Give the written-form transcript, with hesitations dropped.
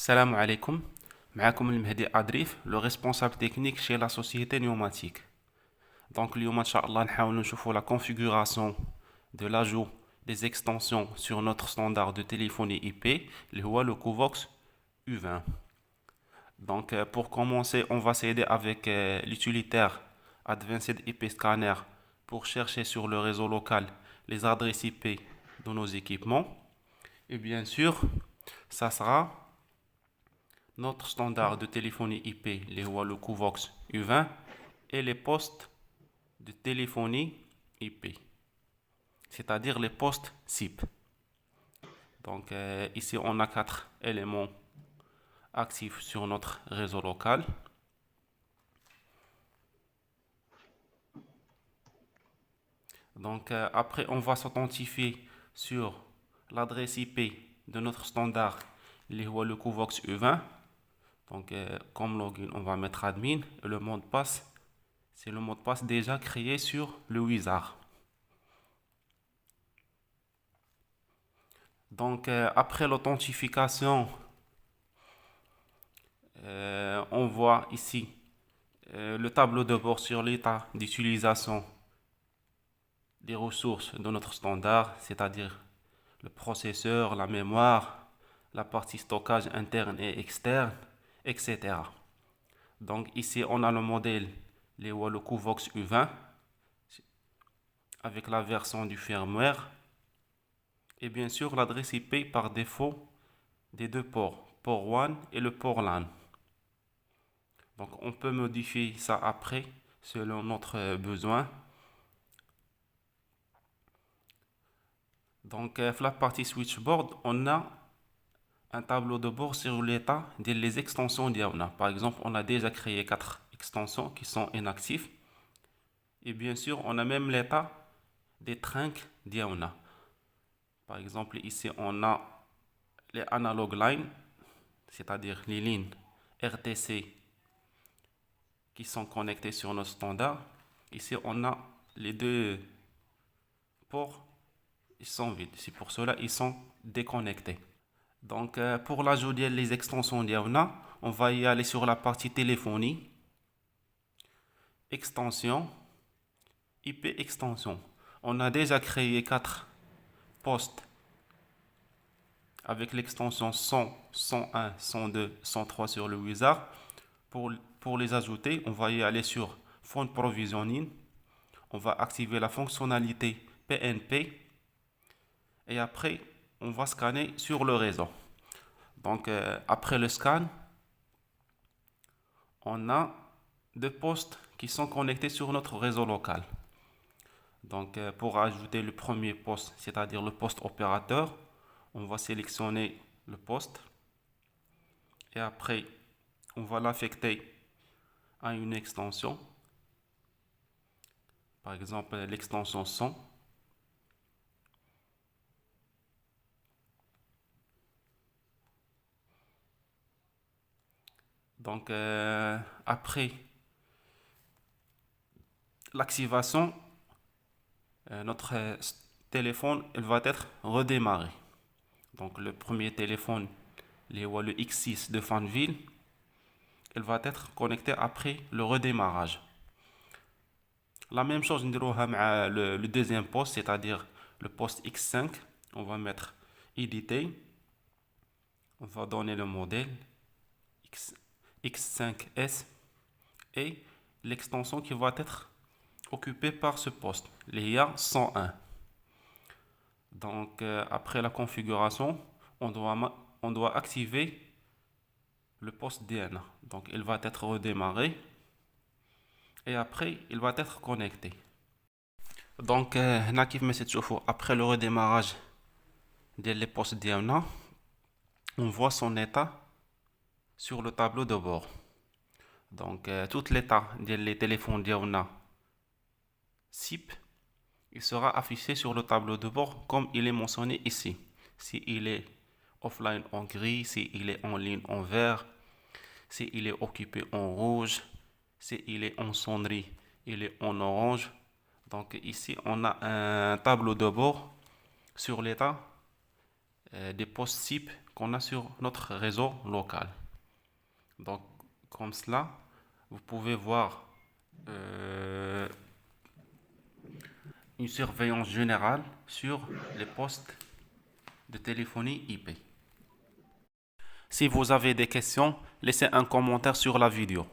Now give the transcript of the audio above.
Salam alaikum, معكم المهدي Adrif, le responsable technique chez la société Pneumatique. Donc, اليوم إن شاء الله نحاول نشوفوا la configuration de l'ajout des extensions sur notre standard de téléphonie IP, اللي هو le Covox U20. Donc, pour commencer, on va s'aider avec l'utilitaire Advanced IP Scanner pour chercher sur le réseau local les adresses IP de nos équipements. Et bien sûr, ça sera notre standard de téléphonie IP, le Covox U20, et les postes de téléphonie IP, c'est-à-dire les postes SIP. Donc ici, on a 4 éléments actifs sur notre réseau local. Donc après, on va s'authentifier sur l'adresse IP de notre standard, le Covox U20. Donc comme login, on va mettre admin et le mot de passe, c'est le mot de passe déjà créé sur le Wizard. Donc après l'authentification, on voit ici le tableau de bord sur l'état d'utilisation des ressources de notre standard, c'est-à-dire le processeur, la mémoire, la partie stockage interne et externe, etc. Donc ici, on a le modèle, le Covox U20, avec la version du firmware, et bien sûr l'adresse IP par défaut des deux ports, port 1 et le port LAN. Donc on peut modifier ça après selon notre besoin. Donc la partie switchboard, on a un tableau de bord sur l'état des extensions d'IAONA. Par exemple, on a déjà créé 4 extensions qui sont inactives. Et bien sûr, on a même l'état des trinques d'IAONA. Par exemple, ici, on a les analog lines, c'est-à-dire les lignes RTC qui sont connectées sur notre standard. Ici, on a les deux ports, ils sont vides. C'est pour cela qu'ils sont déconnectés. Donc, pour l'ajout des extensions d'IAONA, on va y aller sur la partie téléphonie, extension, IP extension. On a déjà créé 4 postes avec l'extension 100, 101, 102, 103 sur le Wizard. Pour les ajouter, on va y aller sur Phone Provisioning. On va activer la fonctionnalité PNP. Et après, on va scanner sur le réseau. Donc, après le scan, on a 2 postes qui sont connectés sur notre réseau local. Donc, pour ajouter le premier poste, c'est-à-dire le poste opérateur, on va sélectionner le poste. Et après, on va l'affecter à une extension. Par exemple, l'extension 100. Donc, après l'activation, notre téléphone il va être redémarré. Donc, le premier téléphone, le X6 de Fanville, il va être connecté après le redémarrage. La même chose, nous allons le deuxième poste, c'est-à-dire le poste X5. On va mettre éditer. On va donner le modèle X5S et l'extension qui va être occupée par ce poste, l'IA 101. Donc, après la configuration, on doit activer le poste DNA. Donc, il va être redémarré et après, il va être connecté. Donc, après le redémarrage des postes DNA, on voit son état sur le tableau de bord. Donc, tout l'état des téléphones DNA SIP, il sera affiché sur le tableau de bord comme il est mentionné ici. Si il est offline en gris, si il est en ligne en vert, si il est occupé en rouge, si il est en sonnerie, il est en orange. Donc ici, on a un tableau de bord sur l'état des postes SIP qu'on a sur notre réseau local. Donc, comme cela, vous pouvez voir une surveillance générale sur les postes de téléphonie IP. Si vous avez des questions, laissez un commentaire sur la vidéo.